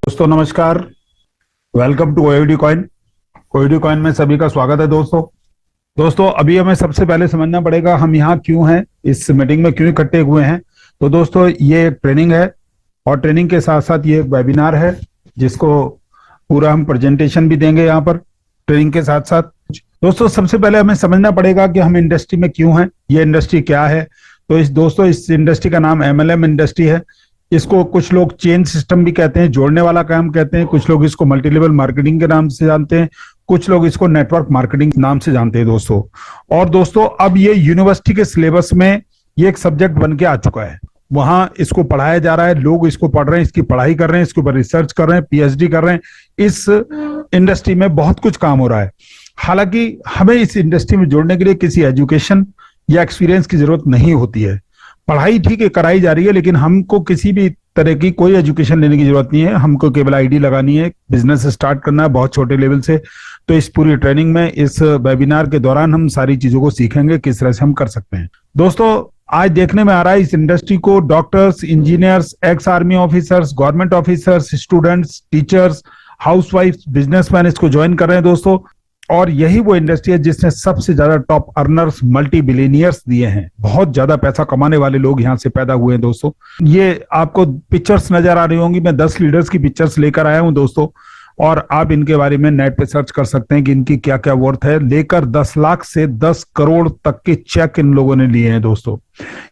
दोस्तों नमस्कार। Welcome to ओयोडी कॉइन। ओयोडी कॉइन में सभी का स्वागत है दोस्तों। अभी हमें सबसे पहले समझना पड़ेगा हम यहाँ क्यों हैं, इस मीटिंग में क्यों इकट्ठे हुए हैं। तो दोस्तों ये एक ट्रेनिंग है और ट्रेनिंग के साथ साथ ये एक वेबिनार है जिसको पूरा हम प्रेजेंटेशन भी देंगे यहाँ पर ट्रेनिंग के साथ साथ। दोस्तों सबसे पहले हमें समझना पड़ेगा कि हम इंडस्ट्री में क्यों हैं, ये इंडस्ट्री क्या है। तो इस इंडस्ट्री का नाम एमएलएम इंडस्ट्री है। इसको कुछ लोग चेन सिस्टम भी कहते हैं, जोड़ने वाला काम कहते हैं, कुछ लोग इसको मल्टी लेवल मार्केटिंग के नाम से जानते हैं, कुछ लोग इसको नेटवर्क मार्केटिंग नाम से जानते हैं दोस्तों। और दोस्तों अब ये यूनिवर्सिटी के सिलेबस में ये एक सब्जेक्ट बन के आ चुका है, वहां इसको पढ़ाया जा रहा है, लोग इसको पढ़ रहे हैं, इसकी पढ़ाई कर रहे हैं, इसके ऊपर रिसर्च कर रहे हैं, पीएचडी कर रहे हैं। इस इंडस्ट्री में बहुत कुछ काम हो रहा है। हालांकि हमें इस इंडस्ट्री में जोड़ने के लिए किसी एजुकेशन या एक्सपीरियंस की जरूरत नहीं होती है। पढ़ाई ठीक है कराई जा रही है, लेकिन हमको किसी भी तरह की कोई एजुकेशन लेने की जरूरत नहीं है। हमको केवल आईडी लगानी है, बिजनेस स्टार्ट करना है बहुत छोटे लेवल से। तो इस पूरी ट्रेनिंग में, इस वेबिनार के दौरान हम सारी चीजों को सीखेंगे किस तरह से हम कर सकते हैं। दोस्तों आज देखने में आ रहा है इस इंडस्ट्री को doctors, engineers, ex army officers, government officers, students, teachers, housewife, businessman इसको ज्वाइन कर रहे हैं दोस्तों। और यही वो इंडस्ट्री है जिसने सबसे ज्यादा टॉप अर्नर्स, मल्टी बिलियनियर्स दिए हैं। बहुत ज्यादा पैसा कमाने वाले लोग यहाँ से पैदा हुए हैं दोस्तों। ये आपको पिक्चर्स नजर आ रही होंगी, मैं 10 लीडर्स की पिक्चर्स लेकर आया हूं दोस्तों, और आप इनके बारे में नेट पे सर्च कर सकते हैं कि इनकी क्या क्या वर्थ है। लेकर 10 लाख से 10 करोड़ तक के चेक इन लोगों ने लिए हैं दोस्तों।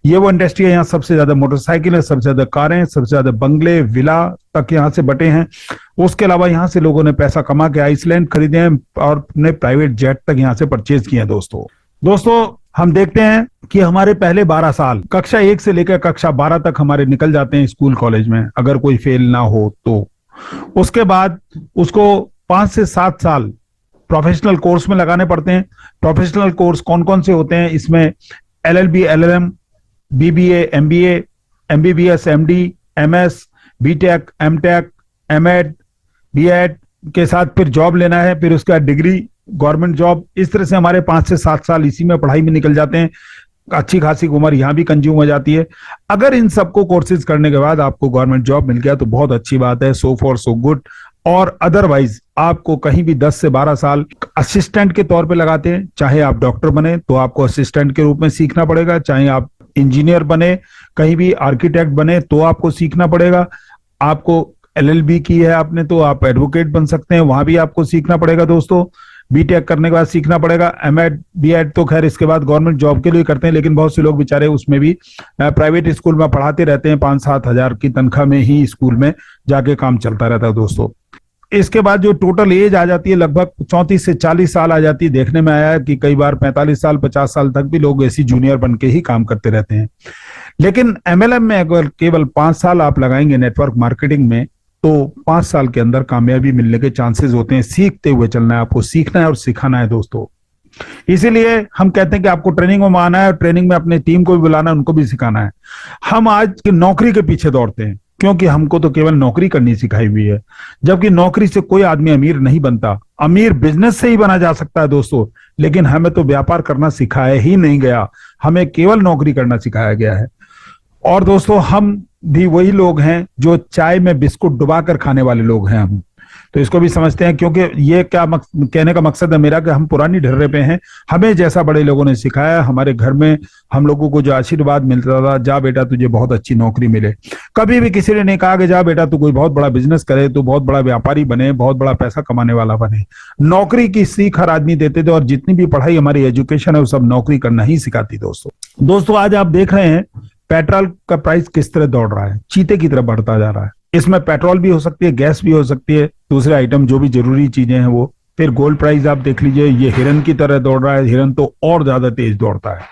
ये वो इंडस्ट्री है, यहाँ सबसे ज्यादा मोटरसाइकिल है, सबसे ज्यादा कारें, सबसे ज्यादा बंगले, विला तक यहाँ से बटे हैं। उसके अलावा यहाँ से लोगों ने पैसा कमा के आइसलैंड खरीदे हैं और अपने प्राइवेट जेट तक यहाँ से परचेज किए हैं दोस्तों हम देखते हैं कि हमारे पहले 12 साल कक्षा 1 से लेकर कक्षा 12 तक हमारे निकल जाते हैं स्कूल कॉलेज में, अगर कोई फेल ना हो तो। उसके बाद उसको 5 से 7 साल प्रोफेशनल कोर्स में लगाने पड़ते हैं। प्रोफेशनल कोर्स कौन कौन से होते हैं इसमें? LLB, LLM, BBA, MBA, MBBS, MD, MS, BTech, MTech, MEd, BEd के साथ फिर जॉब लेना है, फिर उसका डिग्री, गवर्नमेंट जॉब। इस तरह से हमारे 5 से 7 साल इसी में पढ़ाई में निकल जाते हैं। अच्छी खासी उम्र यहाँ भी कंज्यूम हो जाती है। अगर इन सबको कोर्सेज करने के बाद आपको गवर्नमेंट जॉब मिल गया तो बहुत अच्छी बात है, सो फॉर सो गुड। और अदरवाइज आपको कहीं भी 10 से 12 साल असिस्टेंट के तौर पे लगाते हैं। चाहे आप डॉक्टर बने तो आपको असिस्टेंट के रूप में सीखना पड़ेगा, चाहे आप इंजीनियर बने, कहीं भी आर्किटेक्ट बने तो आपको सीखना पड़ेगा। आपको एलएलबी की है आपने तो आप एडवोकेट बन सकते हैं, वहां भी आपको सीखना पड़ेगा दोस्तों। बीटेक करने के बाद सीखना पड़ेगा। एमएड, बीएड तो खैर इसके बाद गवर्नमेंट जॉब के लिए करते हैं, लेकिन बहुत से लोग बेचारे उसमें भी प्राइवेट स्कूल में पढ़ाते रहते हैं, 5-7 हजार की तनख्वाह में ही स्कूल में जाके काम चलता रहता है दोस्तों। इसके बाद जो टोटल एज आ जाती है लगभग 34 से 40 साल आ जाती है। देखने में आया है कि कई बार 45 साल 50 साल तक भी लोग ऐसी जूनियर बन के ही काम करते रहते हैं। लेकिन एमएलएम में अगर केवल 5 साल आप लगाएंगे नेटवर्क मार्केटिंग में तो 5 साल के अंदर कामयाबी मिलने के चांसेस होते हैं। सीखते हुए चलना है, आपको सीखना है और सिखाना है दोस्तों। इसीलिए हम कहते हैं कि आपको ट्रेनिंग में आना है और ट्रेनिंग में अपनी टीम को भी बुलाना है, उनको भी सिखाना है। हम आज की नौकरी के पीछे दौड़ते हैं क्योंकि हमको तो केवल नौकरी करनी सिखाई हुई है, जबकि नौकरी से कोई आदमी अमीर नहीं बनता। अमीर बिजनेस से ही बना जा सकता है दोस्तों, लेकिन हमें तो व्यापार करना सिखाया ही नहीं गया, हमें केवल नौकरी करना सिखाया गया है। और दोस्तों हम भी वही लोग हैं जो चाय में बिस्कुट डुबाकर खाने वाले लोग हैं हम। तो इसको भी समझते हैं, क्योंकि ये क्या कहने का मकसद है मेरा कि हम पुरानी ढर्रे पे हैं। हमें जैसा बड़े लोगों ने सिखाया, हमारे घर में हम लोगों को जो आशीर्वाद मिलता था, जा बेटा तुझे बहुत अच्छी नौकरी मिले। कभी भी किसी ने नहीं कहा कि जा बेटा तू कोई बहुत बड़ा बिजनेस करे, तू बहुत बड़ा व्यापारी बने, बहुत बड़ा पैसा कमाने वाला बने। नौकरी की सीख हर आदमी देते थे और जितनी भी पढ़ाई हमारी एजुकेशन है वो सब नौकरी करना ही सिखाती दोस्तों। आज आप देख रहे हैं पेट्रोल का प्राइस किस तरह दौड़ रहा है, चीते की तरह बढ़ता जा रहा है। इसमें पेट्रोल भी हो सकती है, गैस भी हो सकती है, दूसरे आइटम जो भी जरूरी चीजें हैं वो। फिर गोल्ड प्राइस आप देख लीजिए, ये हिरन की तरह दौड़ रहा है, हिरन तो और ज्यादा तेज दौड़ता है।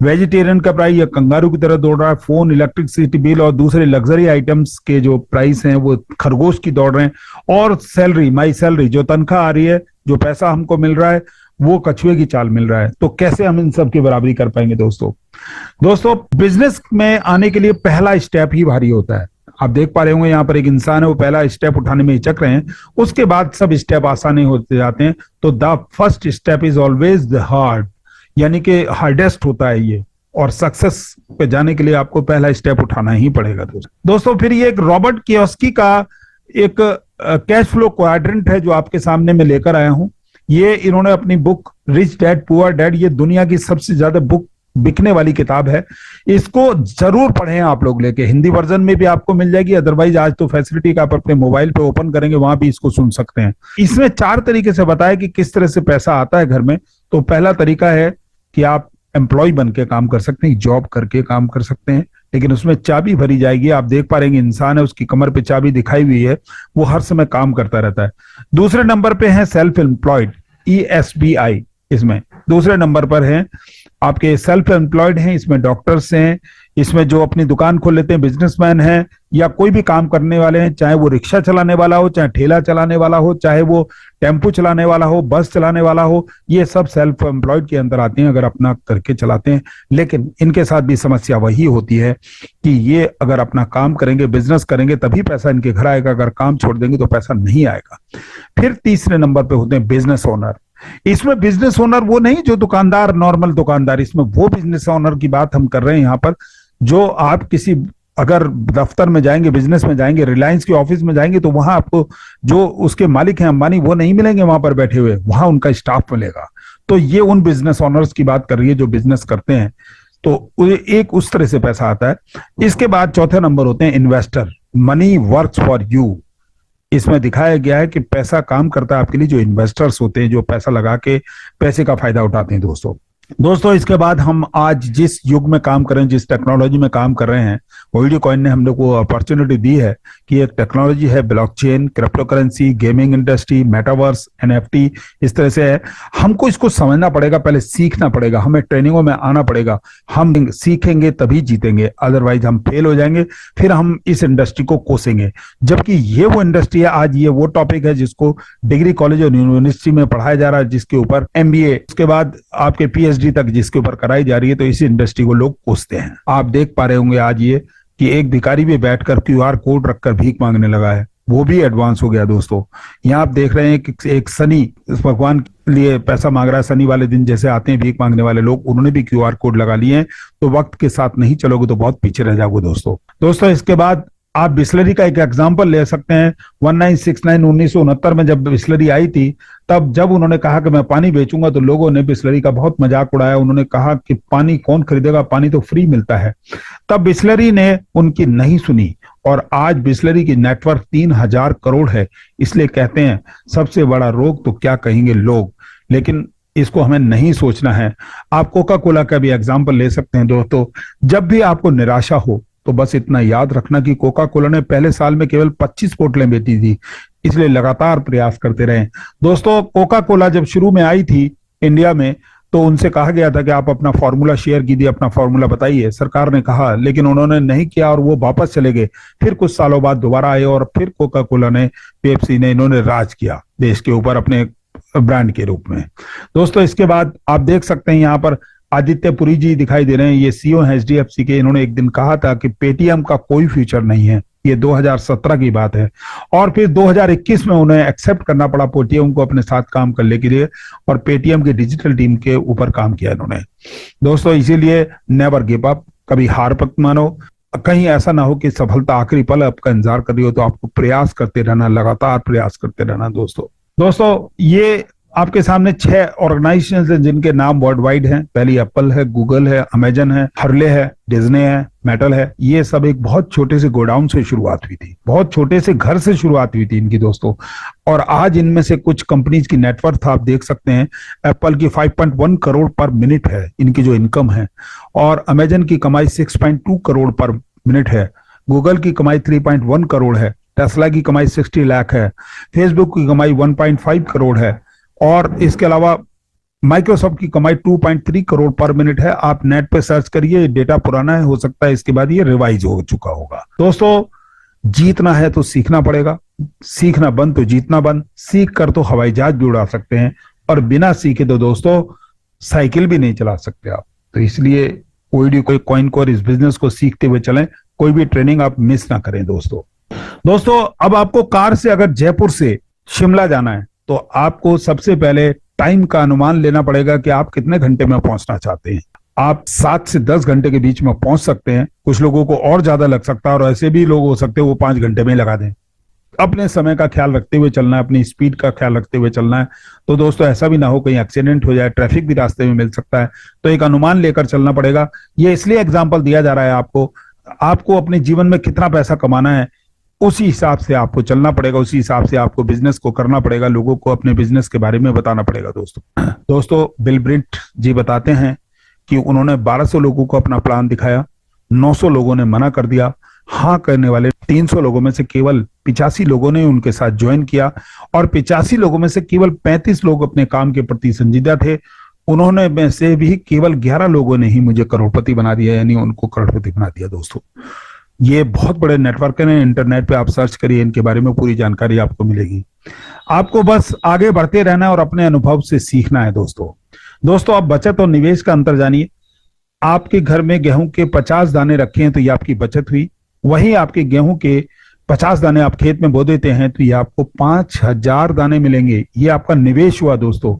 वेजिटेरियन का प्राइस या कंगारू की तरह दौड़ रहा है। फोन, इलेक्ट्रिसिटी बिल और दूसरे लग्जरी आइटम्स के जो प्राइस हैं वो खरगोश की दौड़ रहे हैं। और सैलरी, माई सैलरी, जो तनख्वाह आ रही है, जो पैसा हमको मिल रहा है, वो कछुए की चाल मिल रहा है। तो कैसे हम इन सब की बराबरी कर पाएंगे दोस्तों बिजनेस में आने के लिए पहला स्टेप ही भारी होता है। आप देख पा रहे होंगे यहाँ पर एक इंसान है, वो पहला स्टेप उठाने में हिचक रहे हैं, उसके बाद सब स्टेप आसान होते जाते हैं। तो the first step is always the hard, यानी कि हार्डेस्ट होता है ये, और सक्सेस पे जाने के लिए आपको पहला स्टेप उठाना ही पड़ेगा दोस्तों। फिर ये एक रॉबर्ट कियोस्की का एक कैश फ्लो क्वाड्रेंट है जो आपके सामने मैं लेकर आया हूं। ये इन्होंने अपनी book rich dad poor dad, ये दुनिया की सबसे ज्यादा बुक बिकने वाली किताब है। इसको जरूर पढ़ें आप लोग, लेके हिंदी वर्जन में भी आपको मिल जाएगी, अदरवाइज आज तो फैसिलिटी का आप अपने मोबाइल पे ओपन करेंगे वहां भी इसको सुन सकते हैं। इसमें 4 तरीके से बताया कि किस तरह से पैसा आता है घर में। तो पहला तरीका है कि आप एम्प्लॉय बन के काम कर सकते हैं, जॉब करके काम कर सकते हैं, लेकिन उसमें चाबी भरी जाएगी। आप देख पा रहे हैं इंसान है, उसकी कमर पे चाबी दिखाई हुई है, वो हर समय काम करता रहता है। दूसरे नंबर पे है सेल्फ एम्प्लॉयड, ESBI। इसमें दूसरे नंबर पर है आपके सेल्फ एम्प्लॉयड हैं, इसमें डॉक्टर्स हैं, इसमें जो अपनी दुकान खोल लेते हैं, बिजनेसमैन हैं, या कोई भी काम करने वाले हैं, चाहे वो रिक्शा चलाने वाला हो, चाहे ठेला चलाने वाला हो, चाहे वो टेम्पो चलाने वाला हो, बस चलाने वाला हो, ये सब सेल्फ एम्प्लॉयड के अंदर आते हैं अगर अपना करके चलाते हैं। लेकिन इनके साथ भी समस्या वही होती है कि ये अगर अपना काम करेंगे, बिजनेस करेंगे, तभी पैसा इनके घर आएगा, अगर काम छोड़ देंगे तो पैसा नहीं आएगा। फिर तीसरे नंबर पे होते हैं बिजनेस ओनर। इसमें बिजनेस ओनर वो नहीं जो दुकानदार, नॉर्मल दुकानदार, इसमें वो बिजनेस ओनर की बात हम कर रहे हैं यहाँ पर, जो आप किसी अगर दफ्तर में जाएंगे, बिजनेस में जाएंगे, रिलायंस के ऑफिस में जाएंगे, तो वहां आपको जो उसके मालिक हैं अंबानी, वो नहीं मिलेंगे वहां पर बैठे हुए, वहां उनका स्टाफ मिलेगा। तो ये उन बिजनेस ओनर्स की बात कर रही है जो बिजनेस करते हैं। तो एक उस तरह से पैसा आता है। इसके बाद चौथे नंबर होते हैं investor. Money works for you. इसमें दिखाया गया है कि पैसा काम करता है आपके लिए, जो इन्वेस्टर्स होते हैं, जो पैसा लगा के पैसे का फायदा उठाते हैं। दोस्तों इसके बाद हम आज जिस युग में काम कर रहे हैं, जिस टेक्नोलॉजी में काम कर रहे हैं, ओईडी कॉइन ने हम लोग को अपॉर्चुनिटी दी है कि एक टेक्नोलॉजी है blockchain, crypto currency, gaming industry, metaverse, NFT, इस तरह से है। हमको इसको समझना पड़ेगा, पहले सीखना पड़ेगा, हमें ट्रेनिंगों में आना पड़ेगा। हम सीखेंगे तभी जीतेंगे, अदरवाइज हम फेल हो जाएंगे, फिर हम इस इंडस्ट्री को कोसेंगे। जबकि ये वो इंडस्ट्री है, आज ये वो टॉपिक है जिसको डिग्री कॉलेज और यूनिवर्सिटी में पढ़ाया जा रहा है, जिसके ऊपर MBA, उसके बाद आपके PhD तक जिसके ऊपर कराई जा रही है। तो इसी इंडस्ट्री को लोग कोसते हैं। आप देख पा रहे होंगे आज ये कि एक भिखारी भी बैठकर QR कोड रखकर भीख मांगने लगा है, वो भी एडवांस हो गया। दोस्तों यहाँ आप देख रहे हैं कि एक सनी भगवान के लिए पैसा मांग रहा है। सनी वाले दिन जैसे आते हैं भीख मांगने वाले लोग, उन्होंने भी QR कोड लगा लिए हैं। तो वक्त के साथ नहीं चलोगे तो बहुत पीछे रह जाओगे दोस्तों इसके बाद आप बिस्लरी का एक एग्जाम्पल ले सकते हैं। 1969 में जब बिस्लरी आई थी, तब जब उन्होंने कहा कि मैं पानी बेचूंगा, तो लोगों ने बिस्लरी का बहुत मजाक उड़ाया। उन्होंने कहा कि पानी कौन खरीदेगा, पानी तो फ्री मिलता है। तब बिस्लरी ने उनकी नहीं सुनी, और आज बिस्लरी की नेटवर्क 3000 करोड़ है। इसलिए कहते हैं सबसे बड़ा रोग तो क्या कहेंगे लोग, लेकिन इसको हमें नहीं सोचना है। आप कोका कोला का भी एग्जाम्पल ले सकते हैं। दोस्तों जब भी आपको निराशा हो तो बस इतना याद रखना कि कोका कोला ने पहले साल में केवल 25 बोतलें बेची थी, इसलिए लगातार प्रयास करते रहे। दोस्तों कोका कोला जब शुरू में आई थी इंडिया में, तो उनसे कहा गया था कि आप अपना फॉर्मूला शेयर कीजिए, अपना फॉर्मूला बताइए। सरकार ने कहा, लेकिन उन्होंने नहीं किया और वो वापस चले गए। फिर कुछ सालों बाद दोबारा आए और फिर कोका कोला ने, पेप्सी ने, इन्होंने राज किया देश के ऊपर अपने ब्रांड के रूप में। दोस्तों इसके बाद आप देख सकते हैं यहाँ पर आदित्य पुरी जी दिखाई दे रहे हैं। ये CEO हैं HDFC के। इन्होंने एक दिन कहा था कि पेटीएम का कोई फ्यूचर नहीं है। ये 2017 की बात है, और फिर 2021 में उन्हें एक्सेप्ट करना पड़ा पेटीएम को अपने साथ काम करने के लिए, और पेटीएम की डिजिटल टीम के ऊपर काम किया इन्होंने। दोस्तों इसीलिए नेवर गिव अप, कभी हार मत मानो। कहीं ऐसा ना हो कि सफलता आखिरी पल आपका इंतजार कर रही हो, तो आपको प्रयास करते रहना, लगातार प्रयास करते रहना। दोस्तों ये आपके सामने 6 ऑर्गेनाइजेशंस हैं जिनके नाम वर्ल्ड वाइड हैं। पहली एप्पल है, गूगल है, अमेजन है, हर्ले है, डिज्नी है, मेटल है। ये सब एक बहुत छोटे से गोडाउन से शुरुआत हुई थी, बहुत छोटे से घर से शुरुआत हुई थी इनकी दोस्तों। और आज इनमें से कुछ कंपनीज की नेटवर्थ आप देख सकते हैं। एप्पल की 5.1 करोड़ पर मिनट है इनकी जो इनकम है, और अमेजन की कमाई 6.2 करोड़ पर मिनट है। गूगल की कमाई 3.1 करोड़ है। टेस्ला की कमाई 60 लाख है। फेसबुक की कमाई 1.5 करोड़ है। और इसके अलावा माइक्रोसॉफ्ट की कमाई 2.3 करोड़ पर मिनट है। आप नेट पे सर्च करिए, डेटा पुराना है, हो सकता है इसके बाद ये रिवाइज हो चुका होगा। दोस्तों जीतना है तो सीखना पड़ेगा, सीखना बंद तो जीतना बंद। सीख कर तो हवाई जहाज भी उड़ा सकते हैं, और बिना सीखे तो दोस्तों साइकिल भी नहीं चला सकते आप। तो इसलिए कोई कॉइन को और इस बिजनेस को सीखते हुए चलें, कोई भी ट्रेनिंग आप मिस ना करें। दोस्तों अब आपको कार से अगर जयपुर से शिमला जाना है, तो आपको सबसे पहले टाइम का अनुमान लेना पड़ेगा कि आप कितने घंटे में पहुंचना चाहते हैं। आप 7 से 10 घंटे के बीच में पहुंच सकते हैं। कुछ लोगों को और ज्यादा लग सकता है, और ऐसे भी लोग हो सकते हैं वो 5 घंटे में लगा दें। अपने समय का ख्याल रखते हुए चलना है, अपनी स्पीड का ख्याल रखते हुए चलना है। तो दोस्तों ऐसा भी ना हो कहीं एक्सीडेंट हो जाए, ट्रैफिक भी रास्ते में मिल सकता है, तो एक अनुमान लेकर चलना पड़ेगा। ये इसलिए एग्जाम्पल दिया जा रहा है आपको, आपको अपने जीवन में कितना पैसा कमाना है उसी हिसाब से आपको चलना पड़ेगा, उसी हिसाब से आपको बिजनेस को करना पड़ेगा, लोगों को अपने बिजनेस के बारे में बताना पड़ेगा। दोस्तों बिल ब्रिट जी बताते हैं कि उन्होंने 1200 लोगों को अपना प्लान दिखाया, 900 लोगों ने मना कर दिया। हाँ करने वाले 300 लोगों में से केवल 85 लोगों ने उनके साथ ज्वाइन किया, और 85 लोगों में से केवल 35 लोग अपने काम के प्रति संजीदा थे। उन्होंने में से भी केवल 11 लोगों ने ही मुझे करोड़पति बना दिया, यानी उनको करोड़पति बना दिया। दोस्तों ये बहुत बड़े नेटवर्क है, इंटरनेट पे आप सर्च करिए, इनके बारे में पूरी जानकारी आपको मिलेगी। आपको बस आगे बढ़ते रहना है और अपने अनुभव से सीखना है। दोस्तों आप बचत और निवेश का अंतर जानिए। आपके घर में गेहूं के 50 दाने रखे हैं तो ये आपकी बचत हुई, वहीं आपके गेहूं के 50 दाने आप खेत में बो देते हैं तो ये आपको 5000 दाने मिलेंगे, ये आपका निवेश हुआ। दोस्तों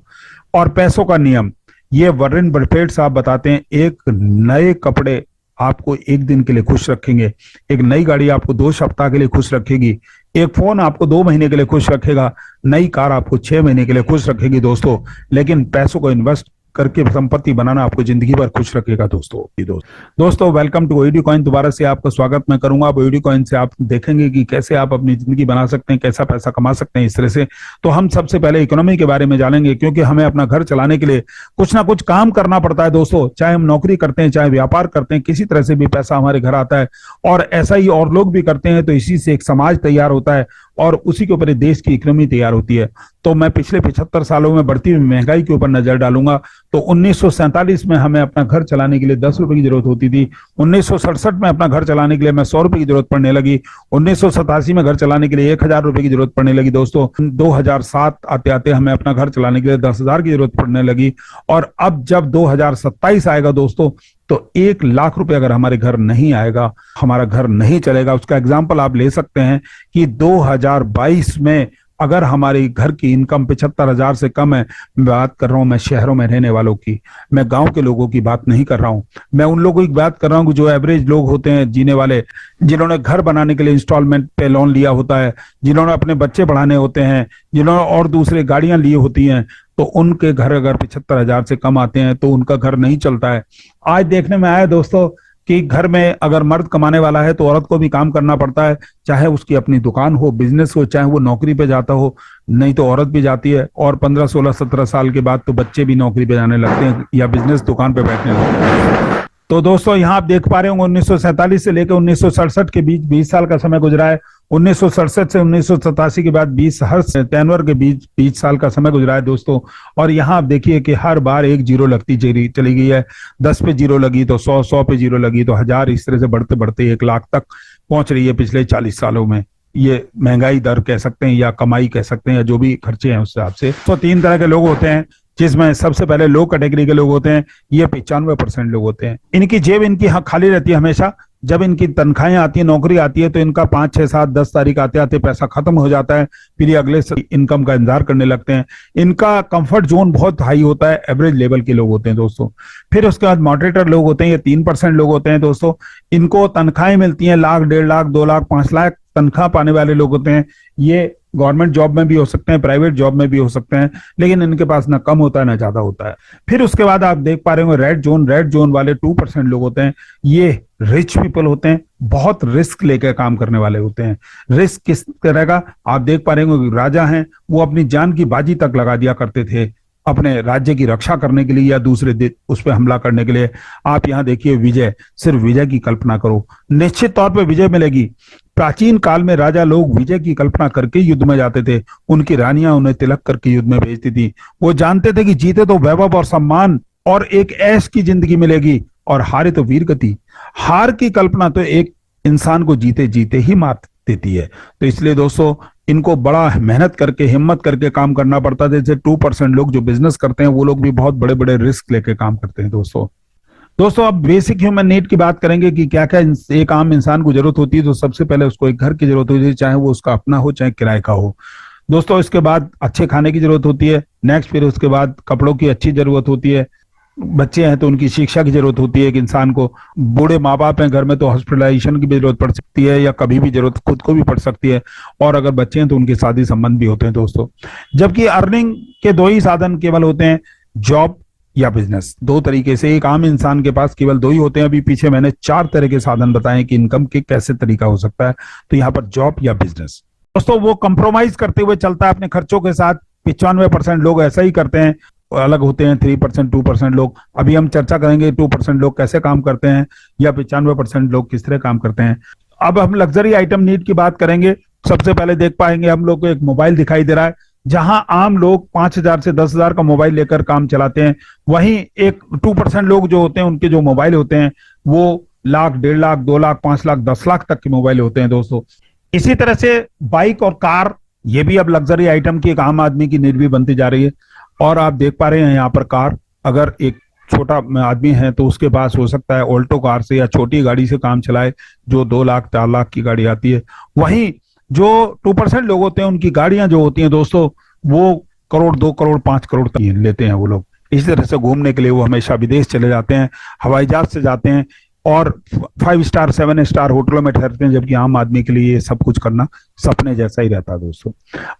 और पैसों का नियम, ये वॉरेन बफेट साहब बताते हैं, एक नए कपड़े आपको एक दिन के लिए खुश रखेंगे, एक नई गाड़ी आपको 2 सप्ताह के लिए खुश रखेगी, एक फोन आपको 2 महीने के लिए खुश रखेगा, नई कार आपको 6 महीने के लिए खुश रखेगी। दोस्तों लेकिन पैसों को इन्वेस्ट करके संपत्ति बनाना आपको जिंदगी भर खुश रखेगा। दोस्तों वेलकम टू ओईडी कॉइन। दोबारा से आपका स्वागत मैं करूंगा। अब ओईडी कॉइन से आप देखेंगे कि कैसे आप अपनी जिंदगी बना सकते हैं, कैसा पैसा कमा सकते हैं इस तरह से। तो हम सबसे पहले इकोनॉमी के बारे में जानेंगे, क्योंकि हमें अपना घर चलाने के लिए कुछ ना कुछ काम करना पड़ता है। दोस्तों चाहे हम नौकरी करते हैं, चाहे व्यापार करते हैं, किसी तरह से भी पैसा हमारे घर आता है, और ऐसा ही और लोग भी करते हैं, तो इसी से एक समाज तैयार होता है और उसी के ऊपर देश की इकोनॉमी तैयार होती है। तो मैं पिछले 75 सालों में बढ़ती हुई महंगाई के ऊपर नजर डालूंगा। तो 1947 में हमें अपना घर चलाने के लिए 10 रुपए की जरूरत होती थी। 1967 में अपना घर चलाने के लिए मैं 100 रुपए की जरूरत पड़ने लगी। 1987 में घर चलाने के लिए 1000 रुपए की जरूरत पड़ने लगी। दोस्तों 2007 आते आते हमें अपना घर चलाने के लिए 10,000 की जरूरत पड़ने लगी। और अब जब 2027 आएगा दोस्तों, तो 1,00,000 रुपए अगर हमारे घर नहीं आएगा, हमारा घर नहीं चलेगा। उसका एग्जाम्पल आप ले सकते हैं कि 2022 में अगर हमारे घर की इनकम 75,000 से कम है, मैं बात कर रहा हूं मैं शहरों में रहने वालों की, मैं गांव के लोगों की बात नहीं कर रहा हूं, मैं उन लोगों की बात कर रहा हूं जो एवरेज लोग होते हैं, जीने वाले, जिन्होंने घर बनाने के लिए इंस्टॉलमेंट पे लोन लिया होता है, जिन्होंने अपने बच्चे पढ़ाने होते हैं, जिन्होंने और दूसरे गाड़ियां ली होती हैं, तो उनके घर अगर 75,000 से कम आते हैं तो उनका घर नहीं चलता है। आज देखने में आया दोस्तों कि घर में अगर मर्द कमाने वाला है तो औरत को भी काम करना पड़ता है, चाहे उसकी अपनी दुकान हो, बिजनेस हो, चाहे वो नौकरी पे जाता हो, नहीं तो औरत भी जाती है। और 15, 16, 17 साल के बाद तो बच्चे भी नौकरी पे जाने लगते हैं या बिजनेस दुकान पे बैठने लगते हैं। तो दोस्तों यहाँ आप देख पा रहे होंगे 1947 से लेकर 1967 के बीच 20 साल का समय गुजरा है। 1967 से 1987 के बाद 20 हर तैनवर के बीच 20 साल का समय गुजरा है दोस्तों। और यहाँ आप देखिए कि हर बार एक जीरो लगती चली गई है। 10 पे जीरो लगी तो 100, 100 पे जीरो लगी तो 1000, इस तरह से बढ़ते बढ़ते 1,00,000 तक पहुंच रही है पिछले 40 सालों में। ये महंगाई दर कह सकते हैं या कमाई कह सकते हैं या जो भी खर्चे हैं उस हिसाब से। तो 3 तरह के लोग होते हैं, जिसमें सबसे पहले लो कैटेगरी के लोग होते हैं। ये 95% लोग होते हैं। इनकी जेब इनकी खाली रहती है हमेशा। जब इनकी तनख्वाहें आती है, नौकरी आती है, तो इनका 5, 6, 7, 10 तारीख आते आते पैसा खत्म हो जाता है। फिर ये अगले इनकम का इंतजार करने लगते हैं। इनका कंफर्ट जोन बहुत हाई होता है, एवरेज लेवल के लोग होते हैं दोस्तों। फिर उसके बाद मॉडरेटर लोग होते हैं, ये 3% लोग होते हैं दोस्तों। इनको तनख्वाहें मिलती हैं 1,00,000, 1,50,000, 2,00,000, 5,00,000 तनख्वाह पाने वाले लोग होते हैं। ये गवर्नमेंट जॉब में भी हो सकते हैं, प्राइवेट जॉब में भी हो सकते हैं, लेकिन इनके पास ना कम होता है ना ज्यादा होता है। फिर उसके बाद आप देख पा रहे हो रेड जोन वाले 2% लोग होते हैं। ये रिच पीपल होते हैं, बहुत रिस्क लेकर काम करने वाले होते हैं। रिस्क किस तरह का आप देख पा रहे हो, राजा हैं वो अपनी जान की बाजी तक लगा दिया करते थे अपने राज्य की रक्षा करने के लिए या दूसरे उस पर हमला करने के लिए। आप यहाँ देखिए विजय, सिर्फ विजय की कल्पना करो, निश्चित तौर पे विजय मिलेगी। प्राचीन काल में राजा लोग विजय की कल्पना करके युद्ध में जाते थे। उनकी रानियां उन्हें तिलक करके युद्ध में भेजती थी। वो जानते थे कि जीते तो वैभव और सम्मान और एक ऐश की जिंदगी मिलेगी, और हारे तो वीर गति। हार की कल्पना तो एक इंसान को जीते जीते ही मार देती है। तो इसलिए दोस्तों इनको बड़ा मेहनत करके, हिम्मत करके काम करना पड़ता है। जैसे 2% लोग जो बिजनेस करते हैं वो लोग भी बहुत बड़े बड़े रिस्क लेके काम करते हैं दोस्तों अब बेसिक ह्यूमन नीड की बात करेंगे कि क्या क्या एक आम इंसान को जरूरत होती है। तो सबसे पहले उसको एक घर की जरूरत होती है, चाहे वो उसका अपना हो चाहे किराए का हो दोस्तों। इसके बाद अच्छे खाने की जरूरत होती है। नेक्स्ट फिर उसके बाद कपड़ों की अच्छी जरूरत होती है। बच्चे हैं तो उनकी शिक्षा की जरूरत होती है एक इंसान को, बूढ़े माँ बाप हैं घर में तो हॉस्पिटलाइजेशन की भी जरूरत पड़ सकती है, या कभी भी जरूरत खुद को भी पड़ सकती है, और अगर बच्चे हैं तो उनके शादी संबंध भी होते हैं दोस्तों। जबकि अर्निंग के दो ही साधन केवल होते हैं, जॉब या बिजनेस। दो तरीके से एक आम इंसान के पास केवल दो ही होते हैं। अभी पीछे मैंने 4 तरह के साधन बताए कि इनकम के कैसे तरीका हो सकता है, तो यहाँ पर जॉब या बिजनेस। दोस्तों वो कंप्रोमाइज करते हुए चलता है अपने खर्चों के साथ। 95% लोग ऐसा ही करते हैं, अलग होते हैं 3% 2% लोग। अभी हम चर्चा करेंगे 2% लोग कैसे काम करते हैं, या 95% लोग किस तरह काम करते हैं। अब हम लग्जरी आइटम नीड की बात करेंगे। सबसे पहले देख पाएंगे हम लोग को एक मोबाइल दिखाई दे रहा है, जहां आम लोग 5,000 से 10,000 का मोबाइल लेकर काम चलाते हैं। वहीं एक 2% लोग जो होते हैं उनके जो मोबाइल होते हैं वो लाख, 1.5 लाख, 2 लाख, 5 लाख, 10 लाख तक के मोबाइल होते हैं दोस्तों। इसी तरह से बाइक और कार, ये भी अब लग्जरी आइटम की एक आम आदमी की नीड भी बनती जा रही है। और आप देख पा रहे हैं यहाँ पर कार, अगर एक छोटा आदमी है तो उसके पास हो सकता है ऑल्टो कार से या छोटी गाड़ी से काम चलाए, जो 2 लाख 4 लाख की गाड़ी आती है। वहीं जो 2% लोग होते हैं उनकी गाड़ियां जो होती हैं दोस्तों वो करोड़, 2 करोड़, 5 करोड़ तक लेते हैं वो लोग। इसी तरह से घूमने के लिए वो हमेशा विदेश चले जाते हैं, हवाई जहाज से जाते हैं और 5 स्टार 7 स्टार होटलों में ठहरते हैं, जबकि आम आदमी के लिए ये सब कुछ करना सपने जैसा ही रहता है दोस्तों।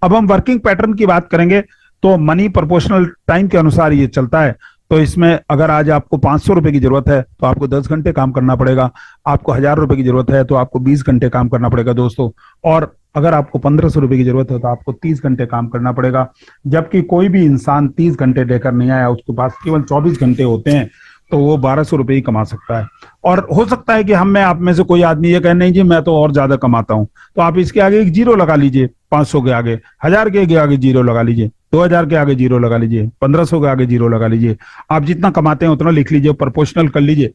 अब हम वर्किंग पैटर्न की बात करेंगे तो मनी प्रोपोर्शनल टाइम के अनुसार ये चलता है। तो इसमें अगर आज आपको 500 रुपए की जरूरत है तो आपको 10 घंटे काम करना पड़ेगा। आपको 1,000 रुपए की जरूरत है तो आपको 20 घंटे काम करना पड़ेगा दोस्तों। और अगर आपको 1,500 रुपए की जरूरत है तो आपको 30 घंटे काम करना पड़ेगा। जबकि कोई भी इंसान 30 घंटे लेकर नहीं आया, उसके पास केवल 24 घंटे होते हैं, तो वो 1,200 रुपए ही कमा सकता है। और हो सकता है कि हम में आप में से कोई आदमी ये कहे नहीं जी मैं तो और ज्यादा कमाता हूं, तो आप इसके आगे एक जीरो लगा लीजिए। 500 के आगे, 1,000 के आगे जीरो लगा लीजिए, 2,000 के आगे जीरो लगा लीजिए, 1,500 के आगे जीरो लगा लीजिए। आप जितना कमाते हैं उतना लिख लीजिए, प्रोपोर्शनल कर लीजिए।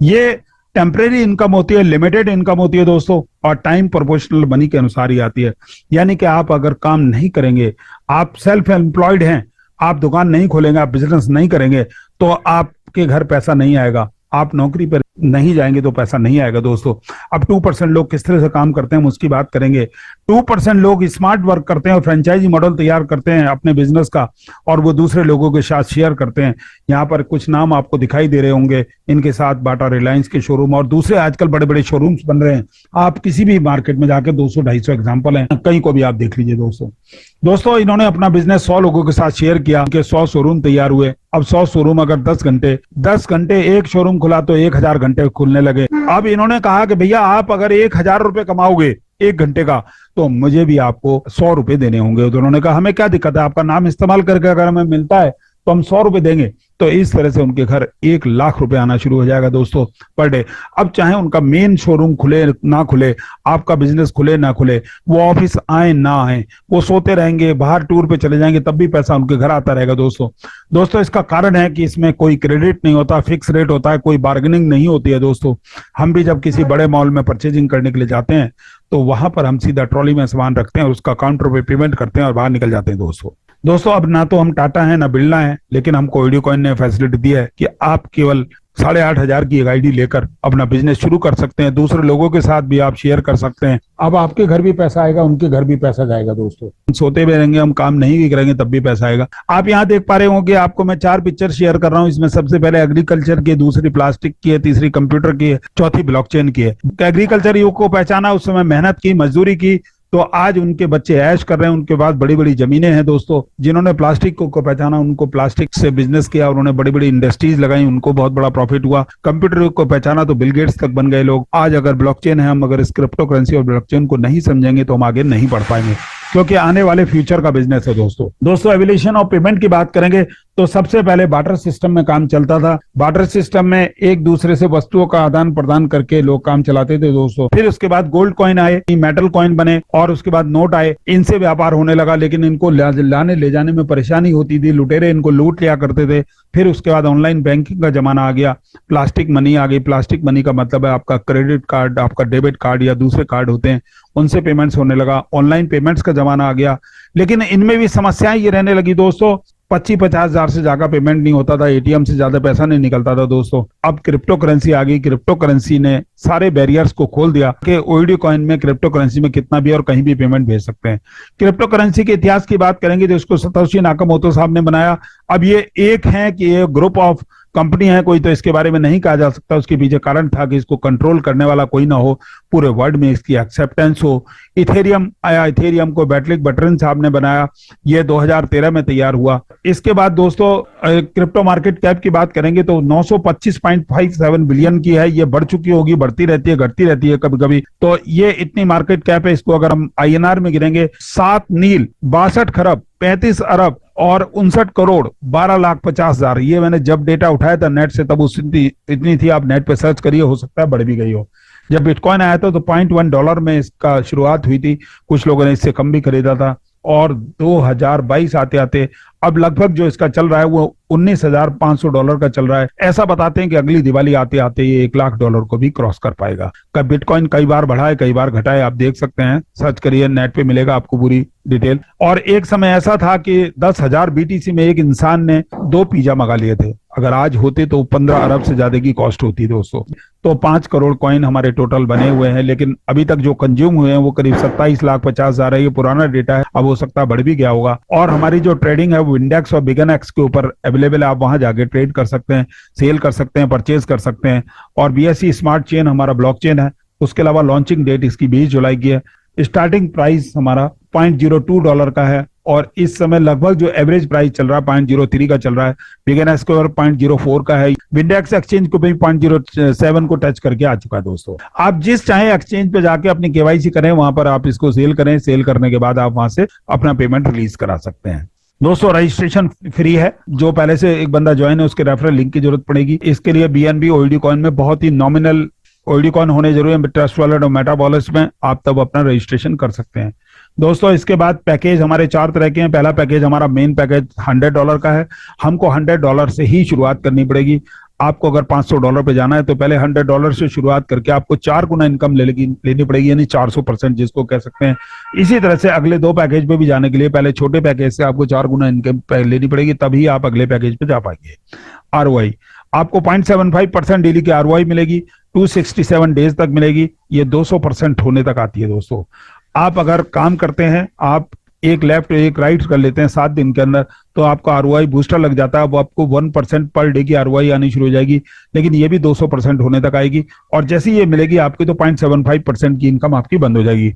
ये टेम्परेरी इनकम होती है, लिमिटेड इनकम होती है दोस्तों, और टाइम प्रोपोर्शनल मनी के अनुसार ही आती है। यानी कि आप अगर काम नहीं करेंगे, आप सेल्फ एम्प्लॉयड हैं, आप दुकान नहीं खोलेंगे, आप बिजनेस नहीं करेंगे, तो आपके घर पैसा नहीं आएगा। आप नौकरी पर नहीं जाएंगे तो पैसा नहीं आएगा दोस्तों। अब 2% लोग किस तरह से काम करते हैं हम उसकी बात करेंगे। 2% लोग स्मार्ट वर्क करते हैं और फ्रेंचाइजी मॉडल तैयार करते हैं अपने बिजनेस का, और वो दूसरे लोगों के साथ शेयर करते हैं। यहाँ पर कुछ नाम आपको दिखाई दे रहे होंगे, इनके साथ बाटा, रिलायंस के शोरूम और दूसरे आजकल बड़े बड़े शोरूम्स बन रहे हैं। आप किसी भी मार्केट में जाके 200-250 एग्जाम्पल हैं, कहीं को भी आप देख लीजिए दोस्तों। इन्होंने अपना बिजनेस 100 लोगों के साथ शेयर किया, उनके 100 शोरूम तैयार हुए। अब 100 शोरूम अगर 10 घंटे एक शोरूम खुला तो 1,000 घंटे खुलने लगे। अब इन्होंने कहा कि भैया आप अगर 1,000 रुपए कमाओगे 1 घंटे का, तो मुझे भी आपको 100 रुपए देने होंगे। तो उन्होंने कहा हमें क्या दिक्कत है, आपका नाम इस्तेमाल करके अगर हमें मिलता है तो हम 100 रुपए देंगे। तो इस तरह से उनके घर 1,00,000 रुपए आना शुरू हो जाएगा दोस्तों पर डे। अब चाहे उनका मेन शोरूम खुले ना खुले, आपका बिजनेस खुले ना खुले, वो ऑफिस आए ना आए, वो सोते रहेंगे, बाहर टूर पे चले जाएंगे, तब भी पैसा उनके घर आता रहेगा दोस्तों। इसका कारण है कि इसमें कोई क्रेडिट नहीं होता, फिक्स रेट होता है, कोई बार्गेनिंग नहीं होती है दोस्तों। हम भी जब किसी बड़े मॉल में परचेजिंग करने के लिए जाते हैं तो वहां पर हम सीधा ट्रॉली में सामान रखते हैं और उसका काउंटर पे पेमेंट करते हैं और बाहर निकल जाते हैं दोस्तों। अब ना तो हम टाटा है ना बिरला है, लेकिन हमको वीडियो कॉइन ने फैसिलिटी दी है कि आप केवल 8,500 की एक आईडी लेकर अपना बिजनेस शुरू कर सकते हैं। दूसरे लोगों के साथ भी आप शेयर कर सकते हैं। अब आपके घर भी पैसा आएगा, उनके घर भी पैसा जाएगा दोस्तों। सोते भी रहेंगे, हम काम नहीं भी करेंगे तब भी पैसा आएगा। आप यहाँ देख पा रहे होंगे, आपको मैं 4 पिक्चर शेयर कर रहा हूँ। इसमें सबसे पहले एग्रीकल्चर की, दूसरी प्लास्टिक की है, तीसरी कंप्यूटर की है, चौथी ब्लॉकचेन की है। एग्रीकल्चर युग को पहचाना, उस समय मेहनत की, मजदूरी की, तो आज उनके बच्चे ऐश कर रहे हैं। उनके पास बड़ी बड़ी जमीनें हैं दोस्तों। जिन्होंने प्लास्टिक को पहचाना, उनको प्लास्टिक से बिजनेस किया, उन्होंने बड़ी बड़ी इंडस्ट्रीज लगाई, उनको बहुत बड़ा प्रॉफिट हुआ। कंप्यूटर को पहचाना तो बिल गेट्स तक बन गए लोग। आज अगर ब्लॉकचेन है, हम अगर इस क्रिप्टो करेंसी और ब्लॉकचेन को नहीं समझेंगे तो हम आगे नहीं बढ़ पाएंगे, क्योंकि आने वाले फ्यूचर का बिजनेस है दोस्तों। एवोल्यूशन ऑफ पेमेंट की बात करेंगे तो सबसे पहले बार्टर सिस्टम में काम चलता था। बार्टर सिस्टम में एक दूसरे से वस्तुओं का आदान प्रदान करके लोग काम चलाते थे दोस्तों। फिर उसके बाद गोल्ड कॉइन आए, मेटल कॉइन बने, और उसके बाद नोट आए। इनसे व्यापार होने लगा, लेकिन इनको लाने ले जाने में परेशानी होती थी, लुटेरे इनको लूट लिया करते थे। फिर उसके बाद ऑनलाइन बैंकिंग का जमाना आ गया, प्लास्टिक मनी आ गई। प्लास्टिक मनी का मतलब है आपका क्रेडिट कार्ड, आपका डेबिट कार्ड या दूसरे कार्ड होते हैं, उनसे पेमेंट्स होने लगा। ऑनलाइन पेमेंट्स का जमाना आ गया, लेकिन इनमें भी समस्याएं ये रहने लगी दोस्तों। 25-50 हजार से ज्यादा पेमेंट नहीं होता था, एटीएम से ज्यादा पैसा नहीं निकलता था दोस्तों। अब क्रिप्टो करेंसी आ गई। क्रिप्टो करेंसी ने सारे बैरियर्स को खोल दिया कि ओईडी कॉइन में, क्रिप्टो करेंसी में कितना भी और कहीं भी पेमेंट भेज सकते हैं। क्रिप्टो करेंसी के इतिहास की बात करेंगे तो इसको सतोशी नाकामोटो साहब ने बनाया। अब ये एक है कि ये ग्रुप ऑफ कंपनी है कोई, तो इसके बारे में नहीं कहा जा सकता। उसके पीछे कारण था कि इसको कंट्रोल करने वाला कोई ना हो, पूरे वर्ल्ड में इसकी एक्सेप्टेंस हो। इथेरियम आया, इथेरियम को बैटलिक बटरन साहब ने बनाया, ये 2013 में तैयार हुआ। इसके बाद दोस्तों क्रिप्टो मार्केट कैप की बात करेंगे तो 925.57 बिलियन की है, ये बढ़ चुकी होगी, बढ़ती रहती है, घटती रहती है कभी कभी, तो ये इतनी मार्केट कैप है। इसको अगर हम INR में गिनेंगे, 7 नील 62 खरब 35 अरब और 59 करोड़ 12,50,000। ये मैंने जब डेटा उठाया था नेट से, तब उस इतनी थी। आप नेट पे सर्च करिए, हो सकता है बढ़ भी गई हो। जब बिटकॉइन आया था तो $0.1 में इसका शुरुआत हुई थी, कुछ लोगों ने इससे कम भी खरीदा था, और 2022 आते आते अब लगभग जो इसका चल रहा है वो $19,500 का चल रहा है। ऐसा बताते हैं कि अगली दिवाली आते आते ये $1,00,000 को भी क्रॉस कर पाएगा। कब बिटकॉइन कई बार बढ़ा है, कई बार घटा है, आप देख सकते हैं, सर्च करिए, नेट पे मिलेगा आपको पूरी डिटेल। और एक समय ऐसा था कि 10,000 BTC में एक इंसान ने 2 पिज्जा मंगा लिए थे। अगर आज होते तो 15 अरब से ज्यादा की कॉस्ट होती दोस्तों। तो 5 करोड़ कॉइन हमारे टोटल बने हुए हैं, लेकिन अभी तक जो कंज्यूम हुए हैं वो करीब 27,50,000 है। ये पुराना डेटा है, अब हो सकता है बढ़ भी गया होगा। और हमारी जो ट्रेडिंग है वो इंडेक्स और बिगनएक्स के ऊपर अवेलेबल है, आप वहां जाके ट्रेड कर सकते हैं, सेल कर सकते हैं, परचेज कर सकते हैं। और BSE स्मार्ट चेन हमारा ब्लॉकचेन है। उसके अलावा लॉन्चिंग डेट इसकी 20 जुलाई की है। स्टार्टिंग प्राइस हमारा $0.02 का है, और इस समय लगभग जो एवरेज प्राइस चल रहा है 0.03 का चल रहा है। बिगिनर स्क्वायर 0.04 का है। विंडेक्स एक्सचेंज को भी 0.07 को टच करके आ चुका है दोस्तों। आप जिस चाहे एक्सचेंज पे जाके अपनी KYC करें, वहां पर आप इसको सेल करें, सेल करने के बाद आप वहां से अपना पेमेंट रिलीज करा सकते हैं दोस्तों। रजिस्ट्रेशन फ्री है, जो पहले से एक बंदा ज्वाइन है उसके रेफरल लिंक की जरूरत पड़ेगी। इसके लिए BNB OED कॉइन में बहुत ही नॉमिनल OED कॉइन होने जरूरी है। ट्रस्ट वॉलेट और मेटाबॉलिस में आप तब अपना रजिस्ट्रेशन कर सकते हैं दोस्तों। इसके बाद पैकेज हमारे 4 तरह के हैं। पहला पैकेज हमारा मेन पैकेज $100 का है। हमको $100 से ही शुरुआत करनी पड़ेगी। आपको अगर $500 पे जाना है तो पहले $100 से शुरुआत करके आपको 4 गुना इनकम लेनी पड़ेगी, यानी 400% जिसको कह सकते हैं। इसी तरह से अगले 2 पैकेज पे भी जाने के लिए पहले छोटे पैकेज से आपको 4 गुना इनकम लेनी पड़ेगी, तभी आप अगले पैकेज पे जा पाएंगे। ROI आपको 0.75% डेली की ROI मिलेगी, 267 डेज तक मिलेगी। ये 200% होने तक आती है दोस्तों। आप अगर काम करते हैं, आप एक लेफ्ट एक राइट कर लेते हैं 7 दिन के अंदर, तो आपका ROI बूस्टर लग जाता है। वो आपको 1% पर डे की ROI आनी शुरू हो जाएगी, लेकिन ये भी 200% होने तक आएगी। और जैसे ये मिलेगी आपकी तो 0.75% की इनकम आपकी बंद हो जाएगी।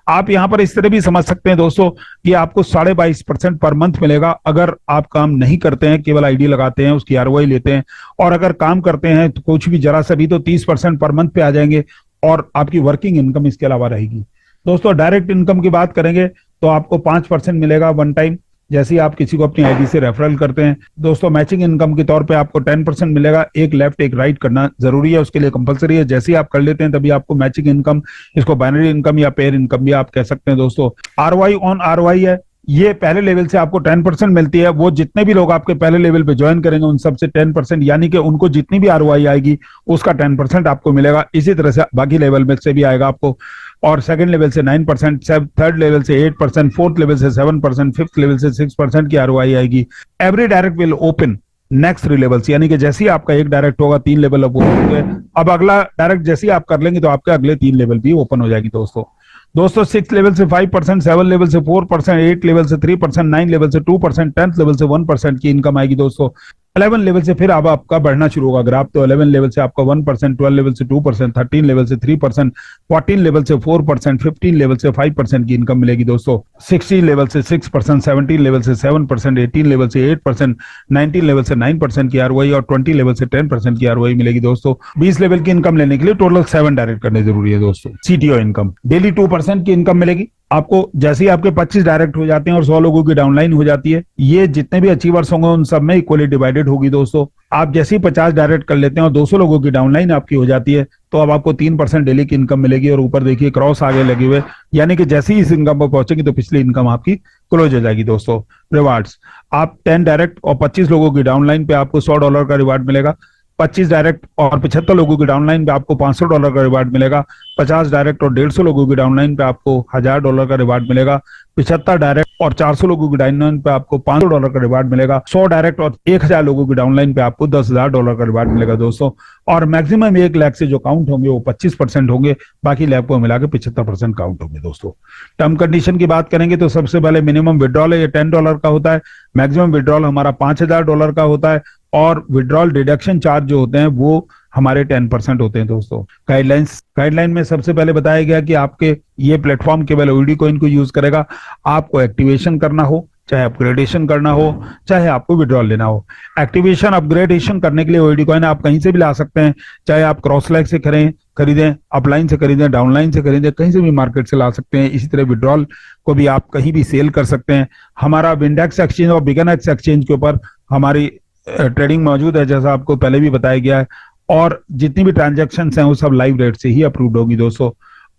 आप यहाँ पर इस तरह भी समझ सकते हैं दोस्तों कि आपको 22.5% पर मंथ मिलेगा अगर आप काम नहीं करते हैं, केवल ID लगाते हैं, उसकी ROI लेते हैं। और अगर काम करते हैं तो कुछ भी जरा सा भी तो 30% पर मंथ पे आ जाएंगे, और आपकी वर्किंग इनकम इसके अलावा रहेगी दोस्तों। डायरेक्ट इनकम की बात करेंगे तो आपको 5% मिलेगा वन टाइम, जैसे ही आप किसी को अपनी ID से रेफरल करते हैं दोस्तों। मैचिंग इनकम के तौर पे आपको 10% मिलेगा। एक लेफ्ट एक राइट करना जरूरी है, उसके लिए कंपलसरी है। जैसे ही आप कर लेते हैं तभी आपको मैचिंग इनकम, इसको बाइनरी इनकम या पेयर इनकम भी आप कह सकते हैं दोस्तों। ROI ऑन ROI है, ये पहले लेवल से आपको 10% मिलती है। वो जितने भी लोग आपके पहले लेवल पे ज्वाइन करेंगे उन सबसे 10%, यानी कि उनको जितनी भी ROI आएगी उसका 10% आपको मिलेगा। इसी तरह से बाकी लेवल में से भी आएगा आपको। और सेकंड लेवल से 9%, थर्ड लेवल से 8%, फोर्थ लेवल से 7%, फिफ्थ लेवल से 6% की ROI आएगी। Every direct will open next 3 levels, यानी कि जैसे ही आपका एक डायरेक्ट होगा 3 लेवल अब ओपन होंगे। अब अगला डायरेक्ट जैसे ही आप कर लेंगे तो आपके अगले 3 लेवल भी ओपन हो जाएगी दोस्तों 6 लेवल से 5%, 7 लेवल से 4%, 8 लेवल से 3%, 9 लेवल से 2%, 10th लेवल से 1% की इनकम आएगी दोस्तों। 11 लेवल से फिर अब आपका बढ़ना शुरू होगा ग्राफ, तो 11 लेवल से आपका 1%, 12 लेवल से 2%, 13 लेवल से 3%, 14 लेवल से 4%, 15 लेवल से 5% की इनकम मिलेगी दोस्तों। 16 लेवल से 6%, 17 लेवल से 7%, 18 लेवल से 8%, 19 लेवल से 9% की ROI और 20 लेवल से 10% की ROI मिलेगी दोस्तों। 20 लेवल की इनकम लेने के लिए टोटल 7 डायरेक्ट करने जरूरी है दोस्तों। CTO इनकम डेली 2% की इनकम मिलेगी आपको जैसे ही आपके 25 डायरेक्ट हो जाते हैं और 100 लोगों की डाउनलाइन हो जाती है। ये जितने भी अचीवर्स होंगे उन सब में इक्वली डिवाइडेड होगी दोस्तों। आप जैसे ही 50 डायरेक्ट कर लेते हैं और 200 लोगों की डाउनलाइन आपकी हो जाती है तो अब आपको 3% डेली की इनकम मिलेगी। और ऊपर देखिए क्रॉस आगे लगे हुए, यानी कि जैसे ही इस इनकम पर पहुंचेगी तो पिछली इनकम आपकी क्लोज हो जाएगी दोस्तों। रिवार्ड्स, आप 10 डायरेक्ट और 25 लोगों की डाउनलाइन पे आपको $100 का रिवार्ड मिलेगा। 25 डायरेक्ट और 75 लोगों की डाउनलाइन पे आपको $500 का रिवार्ड मिलेगा। 50 डायरेक्ट और 150 लोगों की डाउनलाइन पे आपको $1000 का रिवार्ड मिलेगा। 75 डायरेक्ट और 400 लोगों की डाउनलाइन पे आपको $500 का रिवार्ड मिलेगा। 100 डायरेक्ट और 1000 लोगों की डाउनलाइन पे आपको $10,000 का रिवार्ड मिलेगा दोस्तों। और मैक्सिमम 1 लाख से जो काउंट होंगे वो 25% होंगे, बाकी लैब को मिला के 75% काउंट होंगे दोस्तों। टर्म कंडीशन की बात करेंगे तो सबसे पहले मिनिमम विड्रॉल है, ये $10 का होता है। मैक्सिमम विड्रॉल हमारा $5000 का होता है। और विड्रॉल डिडक्शन चार्ज जो होते हैं वो हमारे 10% होते हैं दोस्तों। गाइडलाइन में सबसे पहले बताया गया कि आपके ये प्लेटफॉर्म केवल ओईडी कॉइन को यूज करेगा, आपको एक्टिवेशन करना हो, चाहे अपग्रेडेशन करना हो, चाहे आपको विड्रॉल लेना हो। एक्टिवेशन अपग्रेडेशन करने के लिए ओईडी कॉइन आप कहीं से भी ला सकते हैं, चाहे आप क्रॉस लैग से खरीदें, अपलाइन से खरीदें, डाउनलाइन से खरीदें, कहीं से भी मार्केट से ला सकते हैं। इसी तरह विड्रॉल को भी आप कहीं भी सेल कर सकते हैं। हमारा विंडेक्स एक्सचेंज और बिगनएक्स एक्सचेंज के ऊपर हमारी ट्रेडिंग मौजूद है, जैसा आपको पहले भी बताया गया है, और जितनी भी ट्रांजैक्शंस हैं वो सब लाइव रेट से ही अप्रूव्ड होगी दोस्तों।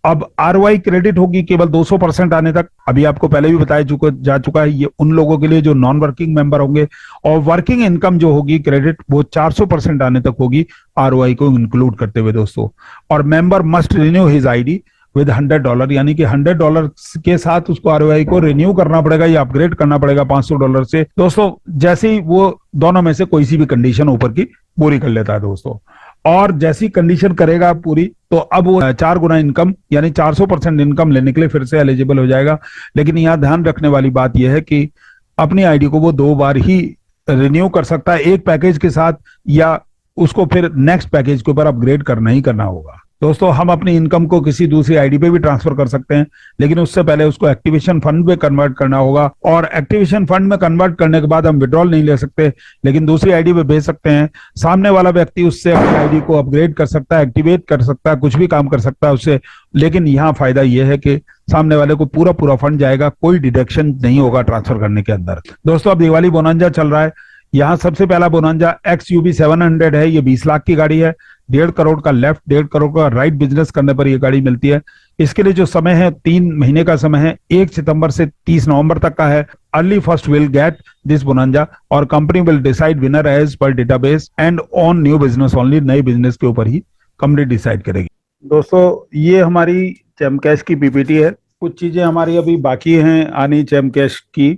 अब आरओआई क्रेडिट होगी केवल 200% आने तक। अभी आपको पहले भी बताया जा चुका है, ये उन लोगों के लिए जो नॉन वर्किंग मेंबर होंगे, और वर्किंग इनकम जो होगी क्रेडिट वो 400% आने तक होगी आरओआई को इंक्लूड करते हुए दोस्तों। और member must renew his ID with $100, यानी कि $100 के साथ उसको आरओआई को रिन्यू करना पड़ेगा या अपग्रेड करना पड़ेगा $500 से दोस्तों, जैसे ही वो दोनों में से कोई सी भी कंडीशन ऊपर की पूरी कर लेता है दोस्तों। और जैसी कंडीशन करेगा पूरी, तो अब वो 4 गुना इनकम यानी 400% इनकम लेने के लिए फिर से एलिजिबल हो जाएगा। लेकिन यहाँ ध्यान रखने वाली बात यह है कि अपनी आईडी को वो 2 बार ही रिन्यू कर सकता है, एक पैकेज के साथ, या उसको फिर नेक्स्ट पैकेज के ऊपर अपग्रेड करना ही करना होगा दोस्तों। हम अपनी इनकम को किसी दूसरी आईडी पे भी ट्रांसफर कर सकते हैं, लेकिन उससे पहले उसको एक्टिवेशन फंड में कन्वर्ट करना होगा, और एक्टिवेशन फंड में कन्वर्ट करने के बाद हम विड्रॉल नहीं ले सकते, लेकिन दूसरी आईडी पे भेज सकते हैं। सामने वाला व्यक्ति उससे अपनी आईडी को अपग्रेड कर सकता है, एक्टिवेट कर सकता है, कुछ भी काम कर सकता है उससे। लेकिन यहाँ फायदा यह है कि सामने वाले को पूरा पूरा फंड जाएगा, कोई डिडक्शन नहीं होगा ट्रांसफर करने के अंदर दोस्तों। अब दिवाली बोनांजा चल रहा है। यहाँ सबसे पहला बोनांजा XUV 700 है। ये 20 लाख की गाड़ी है। 1.5 करोड़ का लेफ्ट, 1.5 करोड़ का राइट बिजनेस करने पर ये गाड़ी मिलती है। इसके लिए जो समय है 3 महीने का समय है, 1 सितंबर से 30 नवंबर तक का है। Early first will get this bonanza और company will decide winner as per database and on new business only. नए बिजनेस के ऊपर ही कंपनी डिसाइड करेगी दोस्तों। ये हमारी चैमकैश की पीपीटी है। कुछ चीजें हमारी अभी बाकी हैं आनी चैमकैश की,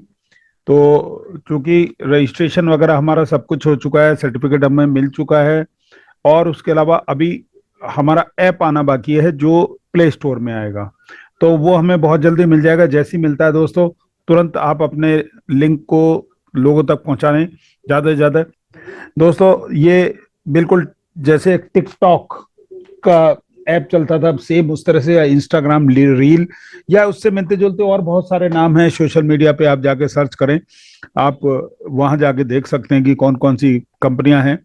तो चूंकि रजिस्ट्रेशन वगैरह हमारा सब कुछ हो चुका है, सर्टिफिकेट हमें मिल चुका है, और उसके अलावा अभी हमारा ऐप आना बाकी है जो प्ले स्टोर में आएगा, तो वो हमें बहुत जल्दी मिल जाएगा। जैसे ही मिलता है दोस्तों, तुरंत आप अपने लिंक को लोगों तक पहुंचाने ज़्यादा से ज़्यादा दोस्तों। ये बिल्कुल जैसे टिकटॉक का ऐप चलता था, सेम उस तरह से, या इंस्टाग्राम रील, या उससे मिलते जुलते और बहुत सारे नाम हैं सोशल मीडिया पे। आप जाके सर्च करें, आप वहां जाके देख सकते हैं कि कौन कौन सी कंपनियां हैं,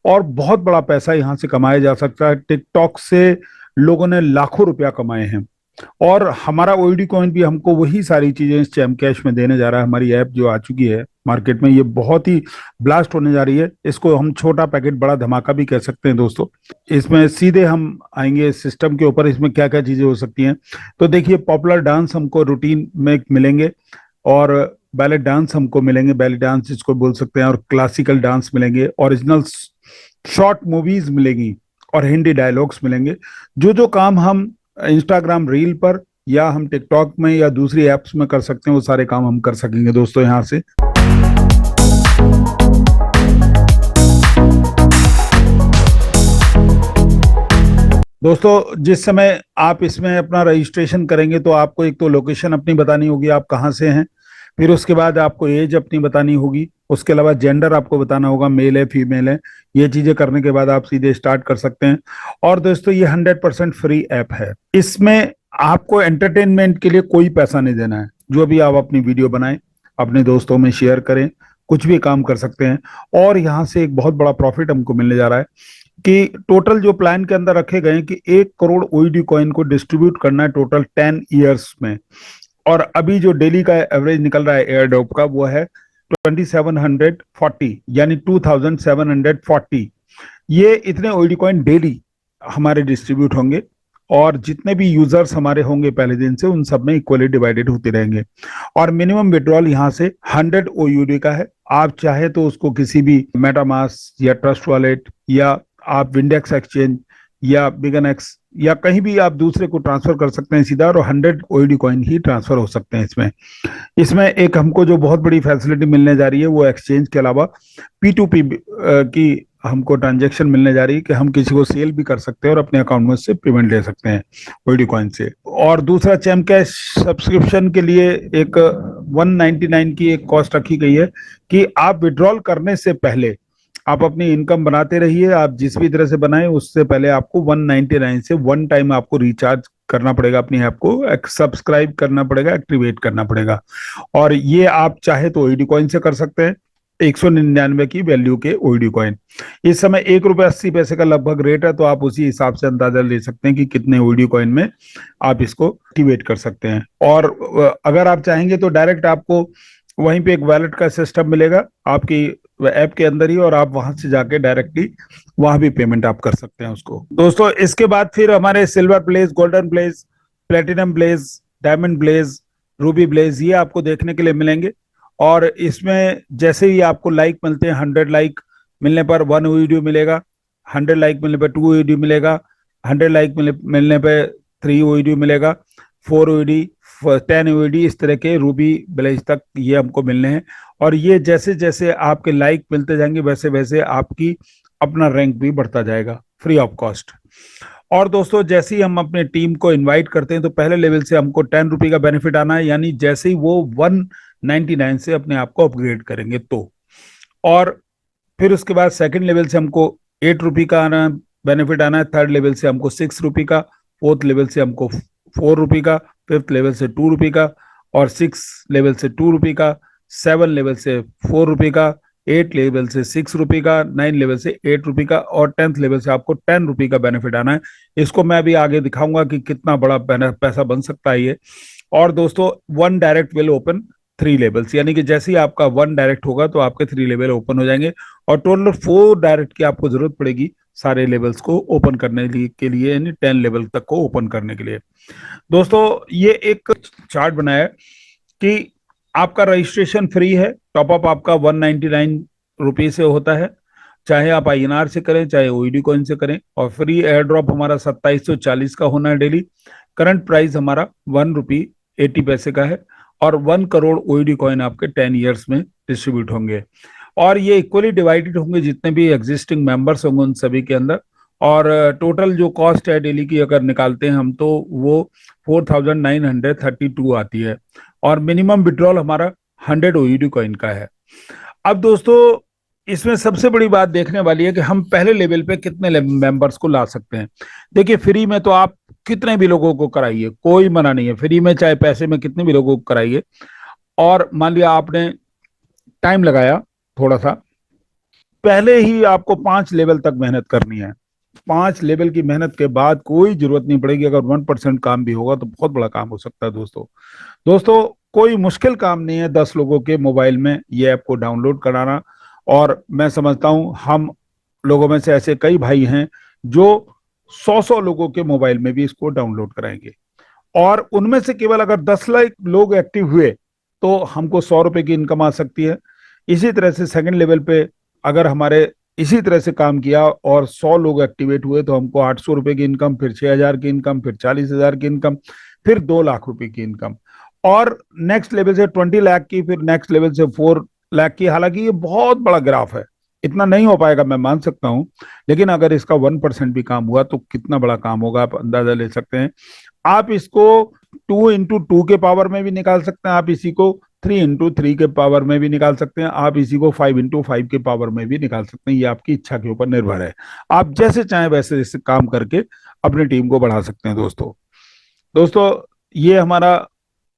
और बहुत बड़ा पैसा यहाँ से कमाया जा सकता है। टिकटॉक से लोगों ने लाखों रुपया कमाए हैं, और हमारा ओईडी कॉइन भी हमको वही सारी चीजें इस चैमकैश में देने जा रहा है। हमारी ऐप जो आ चुकी है मार्केट में, ये बहुत ही ब्लास्ट होने जा रही है। इसको हम छोटा पैकेट बड़ा धमाका भी कह सकते हैं दोस्तों। इसमें सीधे हम आएंगे सिस्टम के ऊपर, इसमें क्या क्या चीजें हो सकती हैं। तो देखिए, पॉपुलर डांस हमको रूटीन में मिलेंगे, और बैले डांस हमको मिलेंगे, बैले डांस इसको बोल सकते हैं, और क्लासिकल डांस मिलेंगे, ओरिजिनल शॉर्ट मूवीज मिलेंगी, और हिंदी डायलॉग्स मिलेंगे। जो जो काम हम इंस्टाग्राम रील पर या हम टिकटॉक में या दूसरी एप्स में कर सकते हैं, वो सारे काम हम कर सकेंगे दोस्तों यहाँ से। दोस्तों, जिस समय आप इसमें अपना रजिस्ट्रेशन करेंगे, तो आपको एक तो लोकेशन अपनी बतानी होगी, आप कहाँ से हैं। फिर उसके बाद आपको एज अपनी बतानी होगी। उसके अलावा जेंडर आपको बताना होगा, मेल है फीमेल है। ये चीजें करने के बाद आप सीधे स्टार्ट कर सकते हैं। और दोस्तों, ये 100% फ्री ऐप है। इसमें आपको एंटरटेनमेंट के लिए कोई पैसा नहीं देना है। जो भी आप अपनी वीडियो बनाएं, अपने दोस्तों में शेयर करें, कुछ भी काम कर सकते हैं। और यहाँ से एक बहुत बड़ा प्रॉफिट हमको मिलने जा रहा है कि टोटल जो प्लान के अंदर रखे गए हैं कि 1 करोड़ ओईडी कॉइन को डिस्ट्रीब्यूट करना है टोटल 10 ईयर्स में। और अभी जो डेली का एवरेज निकल रहा है एयरड्रॉप का, वो है 2740, यानी 2740। ये इतने ओईडी कॉइन डेली हमारे डिस्ट्रीब्यूट होंगे, और जितने भी यूजर्स हमारे होंगे पहले दिन से, उन सब में इक्वली डिवाइडेड होते रहेंगे। और मिनिमम विड्रॉल यहाँ से 100 ओयूडी का है। आप चाहे तो उसको किसी भी मेटामास्क या ट्रस्ट वॉलेट, या आप विंडेक्स एक्सचेंज या बिगनएक्स, या कहीं भी आप दूसरे को ट्रांसफर कर सकते हैं सीधा, और 100 ओईडी कॉइन ही ट्रांसफर हो सकते हैं इसमें एक हमको जो बहुत बड़ी फैसिलिटी मिलने जा रही है, वो एक्सचेंज के अलावा P2P की हमको ट्रांजैक्शन मिलने जा रही है, कि हम किसी को सेल भी कर सकते हैं और अपने अकाउंट में से पेमेंट ले सकते हैं ओईडी कॉइन से। और दूसरा, चैमकैश सब्सक्रिप्शन के लिए एक 199 की एक कॉस्ट रखी गई है, कि आप विड्रॉल करने से पहले आप अपनी इनकम बनाते रहिए, आप जिस भी तरह से बनाए उससे पहले आपको 199 से वन टाइम आपको रिचार्ज करना पड़ेगा, अपनी ऐप को सब्सक्राइब करना पड़ेगा, एक्टिवेट करना पड़ेगा। और ये आप चाहे तो ओईडी कॉइन से कर सकते हैं, 199 की वैल्यू के ओईडी कॉइन। इस समय 1 रुपया 80 पैसे का लगभग रेट है, तो आप उसी हिसाब से अंदाजा ले सकते हैं कि कितने ओईडी कॉइन में आप इसको एक्टिवेट कर सकते हैं। और अगर आप चाहेंगे तो डायरेक्ट आपको वहीं पे एक वैलेट का सिस्टम मिलेगा आपकी ऐप के अंदर ही, और आप वहां से जाके डायरेक्टली वहां भी पेमेंट आप कर सकते हैं उसको। दोस्तों इसके बाद फिर हमारे silver blaze, golden blaze, platinum blaze, diamond blaze, ruby blaze, ये आपको देखने के लिए मिलेंगे। और इसमें जैसे ही आपको लाइक मिलते हैं, 100 लाइक मिलने पर 1 वीडियो मिलेगा, 100 लाइक मिलने पर 2 वीडियो मिलेगा, 100 लाइक मिलने पर 3 वीडियो मिलेगा, 4 वीडियो, 10 वीडियो, इस तरह के रूबी ब्लेज तक ये हमको मिलने हैं। और ये जैसे जैसे आपके लाइक मिलते जाएंगे वैसे वैसे आपकी अपना रैंक भी बढ़ता जाएगा फ्री ऑफ कॉस्ट। और दोस्तों जैसे ही हम अपने टीम को इनवाइट करते हैं तो पहले लेवल से हमको 10 रुपये का बेनिफिट आना है, यानी जैसे ही वो 199 से अपने आप को अपग्रेड करेंगे तो। और फिर उसके बाद सेकंड लेवल से हमको 8 रुपये का आना बेनिफिट आना है, थर्ड लेवल से हमको 6 रुपये का, फोर्थ लेवल से हमको 4 रुपये का, फिफ्थ लेवल से 2 रुपये का, और 6 लेवल से 2 रुपये का, 7 लेवल से 4 रुपये का, 8 लेवल से 6 रुपये का, 9 लेवल से 8 रुपये का, और 10th लेवल से आपको 10 रुपये का बेनिफिट आना है। इसको मैं अभी आगे दिखाऊंगा कि कितना बड़ा पैसा बन सकता है ये। और दोस्तों 1 डायरेक्ट विल ओपन 3 लेवल्स, यानी कि जैसे ही आपका 1 डायरेक्ट होगा तो आपके 3 लेवल ओपन हो जाएंगे, और टोटल 4 डायरेक्ट की आपको जरूरत पड़ेगी सारे लेवल्स को ओपन करने के लिए, यानी 10 लेवल तक को ओपन करने के लिए। दोस्तों ये एक चार्ट बनाया है कि आपका रजिस्ट्रेशन फ्री है, टॉपअप आपका 199 रुपये से होता है, चाहे आप आईएनआर से करें चाहे ओईडी कॉइन से करें। और फ्री एयर ड्रॉप हमारा 2740 का होना है डेली। करंट प्राइस हमारा 1 रुपये 80 पैसे का है, और 1 करोड़ ओईडी कॉइन आपके 10 ईयर्स में डिस्ट्रीब्यूट होंगे। और ये इक्वली डिवाइडेड होंगे जितने भी एग्जिस्टिंग मेंबर्स होंगे उन सभी के अंदर। और टोटल जो कॉस्ट है डेली की अगर निकालते हैं हम तो वो 4932 आती है, और मिनिमम विड्रॉल हमारा 100 ओईडी कॉइन का है। अब दोस्तों इसमें सबसे बड़ी बात देखने वाली है कि हम पहले लेवल पे कितने मेंबर्स को ला सकते हैं। देखिए फ्री में तो आप कितने भी लोगों को कराइए, कोई मना नहीं है, फ्री में चाहे पैसे में कितने भी लोगों को कराइए। और मान लिया आपने टाइम लगाया थोड़ा सा, पहले ही आपको 5 लेवल तक मेहनत करनी है। 5 लेवल की मेहनत के बाद कोई जरूरत नहीं पड़ेगी, अगर 1% काम भी होगा तो बहुत बड़ा काम हो सकता है दोस्तों। दोस्तों कोई मुश्किल काम नहीं है 10 लोगों के मोबाइल में ये ऐप को डाउनलोड कराना। और मैं समझता हूं हम लोगों में से ऐसे कई भाई हैं जो 100 लोगों के मोबाइल में भी इसको डाउनलोड कराएंगे। और उनमें से केवल अगर 10 लाख लोग एक्टिव हुए तो हमको 100 रुपए की इनकम आ सकती है। इसी तरह से सेकंड लेवल पे अगर हमारे इसी तरह से काम किया और 100 लोग एक्टिवेट हुए तो हमको 800 रुपए की इनकम, फिर 6,000 की इनकम, फिर 40,000 की इनकम, फिर 2 लाख रुपए की इनकम। और नेक्स्ट लेवल से 20 लाख की, फिर नेक्स्ट लेवल से 4 लाख की। हालांकि ये बहुत बड़ा ग्राफ है, इतना नहीं हो पाएगा मैं मान सकता हूं, लेकिन अगर इसका 1% भी काम हुआ तो कितना बड़ा काम होगा आप अंदाजा ले सकते हैं। आप इसको 2 into 2 के पावर में भी निकाल सकते हैं, आप इसी को 3 into 3 के पावर में भी निकाल सकते हैं, आप इसी को 5 into 5 के पावर में भी निकाल सकते हैं। ये आपकी इच्छा के ऊपर निर्भर है, आप जैसे चाहें वैसे जैसे काम करके अपनी टीम को बढ़ा सकते हैं दोस्तों। दोस्तों ये हमारा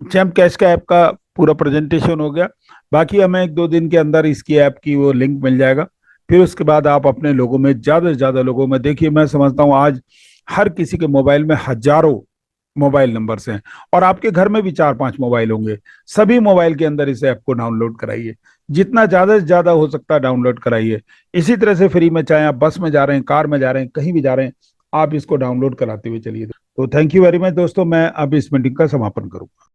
चैम्प कैश का ऐप का पूरा प्रेजेंटेशन हो गया। बाकी हमें 1-2 दिन के अंदर इसकी ऐप की वो लिंक मिल जाएगा, फिर उसके बाद आप अपने लोगों में ज्यादा से ज्यादा लोगों में, देखिए मैं समझता हूँ आज हर किसी के मोबाइल में हजारों मोबाइल नंबर्स हैं, और आपके घर में भी 4-5 मोबाइल होंगे। सभी मोबाइल के अंदर इस ऐप को डाउनलोड कराइए, जितना ज्यादा से ज्यादा हो सकता है डाउनलोड कराइए। इसी तरह से फ्री में, चाहे आप बस में जा रहे हैं, कार में जा रहे हैं, कहीं भी जा रहे हैं, आप इसको डाउनलोड कराते हुए चलिए। तो थैंक यू वेरी मच दोस्तों, मैं अब इस मीटिंग का समापन करूंगा।